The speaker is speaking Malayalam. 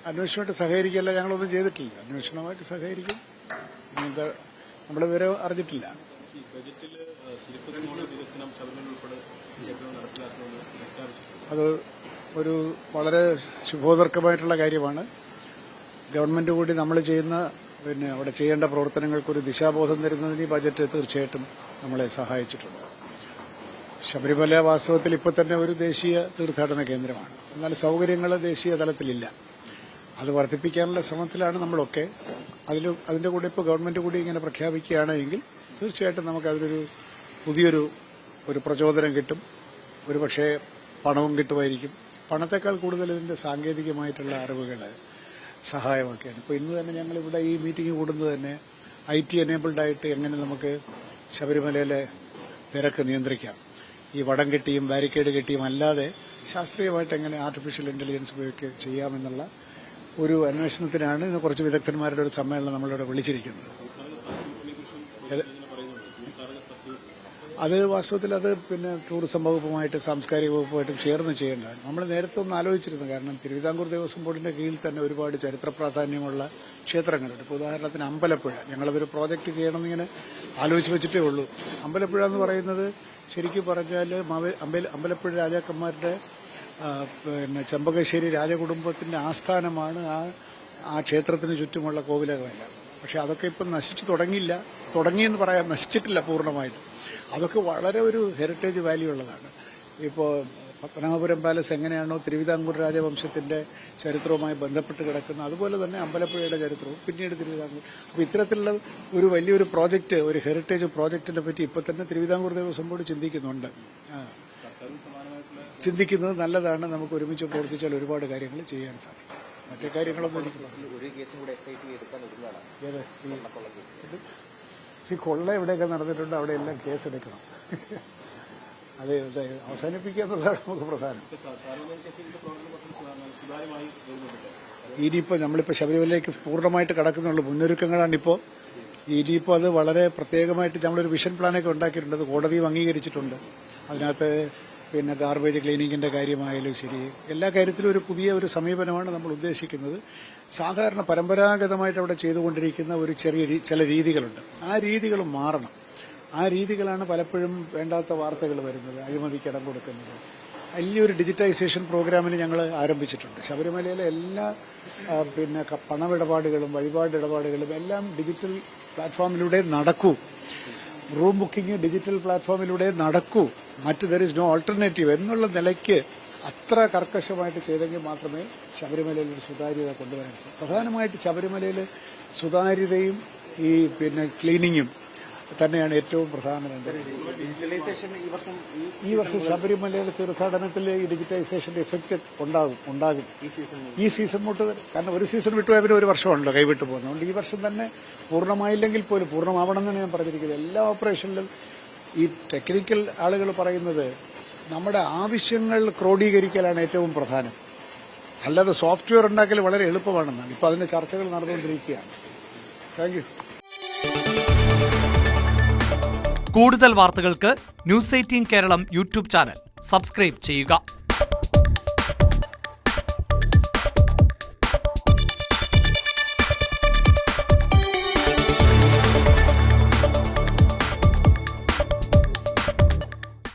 അന്വേഷണമായിട്ട് സഹകരിക്കല്ല, ഞങ്ങളൊന്നും ചെയ്തിട്ടില്ല. അന്വേഷണമായിട്ട് സഹകരിക്കും. ഇങ്ങനത്തെ നമ്മൾ വിവരം അറിഞ്ഞിട്ടില്ല. അത് ഒരു വളരെ ശുഭോദർക്കമായിട്ടുള്ള കാര്യമാണ്. ഗവൺമെന്റ് കൂടി നമ്മൾ ചെയ്യുന്ന അവിടെ ചെയ്യേണ്ട പ്രവർത്തനങ്ങൾക്കൊരു ദിശാബോധം തരുന്നതിന് ഈ ബജറ്റ് തീർച്ചയായിട്ടും നമ്മളെ സഹായിച്ചിട്ടുണ്ട്. ശബരിമല വാസ്തവത്തിൽ ഇപ്പോൾ തന്നെ ഒരു ദേശീയ തീർത്ഥാടന കേന്ദ്രമാണ്. എന്നാൽ സൗകര്യങ്ങൾ ദേശീയ തലത്തിലില്ല. അത് വർദ്ധിപ്പിക്കാനുള്ള ശ്രമത്തിലാണ് നമ്മളൊക്കെ. അതിന്റെ കൂടെ ഇപ്പോൾ ഗവൺമെന്റ് കൂടി ഇങ്ങനെ പ്രഖ്യാപിക്കുകയാണെങ്കിൽ തീർച്ചയായിട്ടും നമുക്കതിലൊരു പുതിയൊരു പ്രചോദനം കിട്ടും. ഒരു പക്ഷേ പണവും കിട്ടുമായിരിക്കും. പണത്തെക്കാൾ കൂടുതൽ ഇതിന്റെ സാങ്കേതികമായിട്ടുള്ള അറിവുകൾ സഹായമാക്കിയാണ്. ഇപ്പോൾ ഇന്ന് തന്നെ ഞങ്ങളിവിടെ ഈ മീറ്റിംഗ് കൂടുന്നത് തന്നെ IT എനേബിൾഡ് ആയിട്ട് എങ്ങനെ നമുക്ക് ശബരിമലയിലെ തിരക്ക് നിയന്ത്രിക്കാം, ഈ വടം കെട്ടിയും ബാരിക്കേഡ് കെട്ടിയും അല്ലാതെ ശാസ്ത്രീയമായിട്ട് എങ്ങനെ ആർട്ടിഫിഷ്യൽ ഇന്റലിജൻസ് ഉപയോഗിച്ച് ചെയ്യാമെന്നുള്ള ഒരു അന്വേഷണത്തിനാണ് ഇന്ന് കുറച്ച് വിദഗ്ധന്മാരുടെ ഒരു സമ്മേളനം നമ്മളിവിടെ വിളിച്ചിരിക്കുന്നത്. അത് വാസ്തവത്തിൽ അത് ടൂറിസം വകുപ്പുമായിട്ട് സാംസ്കാരിക വകുപ്പുമായിട്ടും ചേർന്ന് ചെയ്യേണ്ടതാണ്. നമ്മൾ നേരത്തെ ഒന്ന് ആലോചിച്ചിരുന്നു. കാരണം തിരുവിതാംകൂർ ദേവസ്വം ബോർഡിന്റെ കീഴിൽ തന്നെ ഒരുപാട് ചരിത്ര പ്രാധാന്യമുള്ള ക്ഷേത്രങ്ങളുണ്ട്. ഇപ്പോൾ ഉദാഹരണത്തിന് അമ്പലപ്പുഴ, ഞങ്ങളതൊരു പ്രോജക്റ്റ് ചെയ്യണമെന്നിങ്ങനെ ആലോചിച്ച് വെച്ചിട്ടേ ഉള്ളൂ. അമ്പലപ്പുഴ എന്ന് പറയുന്നത് ശരിക്കും പറഞ്ഞാൽ അമ്പലപ്പുഴ രാജാക്കന്മാരുടെ ചെമ്പകശ്ശേരി രാജകുടുംബത്തിന്റെ ആസ്ഥാനമാണ് ആ ക്ഷേത്രത്തിന് ചുറ്റുമുള്ള കോവിലകമെല്ലാം. പക്ഷെ അതൊക്കെ ഇപ്പം നശിച്ചു തുടങ്ങിയെന്ന് പറയാൻ നശിച്ചിട്ടില്ല പൂർണ്ണമായിട്ട്. അതൊക്കെ വളരെ ഒരു ഹെറിറ്റേജ് വാല്യൂ ഉള്ളതാണ്. ഇപ്പോൾ പത്മനാഭപുരം പാലസ് എങ്ങനെയാണോ തിരുവിതാംകൂർ രാജവംശത്തിന്റെ ചരിത്രവുമായി ബന്ധപ്പെട്ട് കിടക്കുന്ന, അതുപോലെ തന്നെ അമ്പലപ്പുഴയുടെ ചരിത്രവും പിന്നീട് തിരുവിതാംകൂർ. അപ്പോൾ ഇത്തരത്തിലുള്ള ഒരു വലിയൊരു പ്രോജക്റ്റ്, ഒരു ഹെറിറ്റേജ് പ്രോജക്റ്റിനെ പറ്റി ഇപ്പോൾ തന്നെ തിരുവിതാംകൂർ ദേവസ്വം ബോർഡ് ചിന്തിക്കുന്നുണ്ട്. ചിന്തിക്കുന്നത് നല്ലതാണ്. നമുക്ക് ഒരുമിച്ച് പ്രവർത്തിച്ചാൽ ഒരുപാട് കാര്യങ്ങൾ ചെയ്യാൻ സാധിക്കും. മറ്റേ കാര്യങ്ങളൊന്നും കൊള്ള എവിടെയൊക്കെ നടന്നിട്ടുണ്ട് അവിടെയെല്ലാം കേസെടുക്കണം. അത് അവസാനിപ്പിക്കുക എന്നുള്ളതാണ് നമുക്ക് പ്രധാനം. ഇനിയിപ്പോൾ നമ്മളിപ്പോൾ ശബരിമലയിലേക്ക് പൂർണ്ണമായിട്ട് കടക്കുന്നുള്ള മുന്നൊരുക്കങ്ങളാണിപ്പോൾ. ഇനിയിപ്പോൾ അത് വളരെ പ്രത്യേകമായിട്ട് നമ്മളൊരു വിഷൻ പ്ലാനൊക്കെ ഉണ്ടാക്കിയിട്ടുണ്ട്. അത് കോടതിയും അംഗീകരിച്ചിട്ടുണ്ട്. അതിനകത്ത് ഗാർബേജ് ക്ലീനിങ്ങിന്റെ കാര്യമായാലും ശരി, എല്ലാ കാര്യത്തിലും ഒരു പുതിയ സമീപനമാണ് നമ്മൾ ഉദ്ദേശിക്കുന്നത്. സാധാരണ പരമ്പരാഗതമായിട്ട് അവിടെ ചെയ്തുകൊണ്ടിരിക്കുന്ന ചില രീതികളുണ്ട്. ആ രീതികൾ മാറണം. ആ രീതികളാണ് പലപ്പോഴും വേണ്ടാത്ത വാർത്തകൾ വരുന്നത്, അഴിമതിക്ക് ഇടം കൊടുക്കുന്നത്. വലിയൊരു ഡിജിറ്റൈസേഷൻ പ്രോഗ്രാമിന് ഞങ്ങൾ ആരംഭിച്ചിട്ടുണ്ട്. ശബരിമലയിലെ എല്ലാ പണമിടപാടുകളും വഴിപാടിടപാടുകളും എല്ലാം ഡിജിറ്റൽ പ്ലാറ്റ്ഫോമിലൂടെ നടക്കൂ. റൂം ബുക്കിംഗ് ഡിജിറ്റൽ പ്ലാറ്റ്ഫോമിലൂടെ നടക്കൂ. ദർ ഈസ് നോ ഓൾട്ടർനേറ്റീവ് എന്നുള്ള നിലയ്ക്ക് അത്ര കർക്കശമായിട്ട് ചെയ്തെങ്കിൽ മാത്രമേ ശബരിമലയിൽ ഒരു സുതാര്യത കൊണ്ടുവരാൻ സാധിക്കൂ. പ്രധാനമായിട്ട് ശബരിമലയിൽ സുതാര്യതയും ഈ ക്ലീനിങ്ങും തന്നെയാണ് ഏറ്റവും പ്രധാനപ്പെട്ട. ഈ വർഷം ശബരിമലയിലെ തീർത്ഥാടനത്തിൽ ഈ ഡിജിറ്റൈസേഷന്റെ എഫക്റ്റ് ഉണ്ടാകും ഈ സീസൺ തൊട്ട്. കാരണം ഒരു സീസൺ വിട്ടുപോയ പിന്നെ ഒരു വർഷമാണല്ലോ കൈവിട്ടു പോകുന്നത്. അതുകൊണ്ട് ഈ വർഷം തന്നെ പൂർണ്ണമായില്ലെങ്കിൽ പോലും പൂർണ്ണമാവണം എന്നാണ് ഞാൻ പറഞ്ഞിരിക്കുന്നത്. എല്ലാ ഓപ്പറേഷനിലും ഈ ടെക്നിക്കൽ ആളുകൾ പറയുന്നത് നമ്മുടെ ആവശ്യങ്ങൾ ക്രോഡീകരിക്കലാണ് ഏറ്റവും പ്രധാനം. അല്ലാതെ സോഫ്റ്റ്വെയർ ഉണ്ടാക്കൽ വളരെ എളുപ്പമാണെന്നാണ്. ഇപ്പൊ അതിന്റെ ചർച്ചകൾ നടന്നുകൊണ്ടിരിക്കുകയാണ്. Thank you. കൂടുതൽ വാർത്തകൾക്ക് news 18 Keralam YouTube channel subscribe ചെയ്യുക.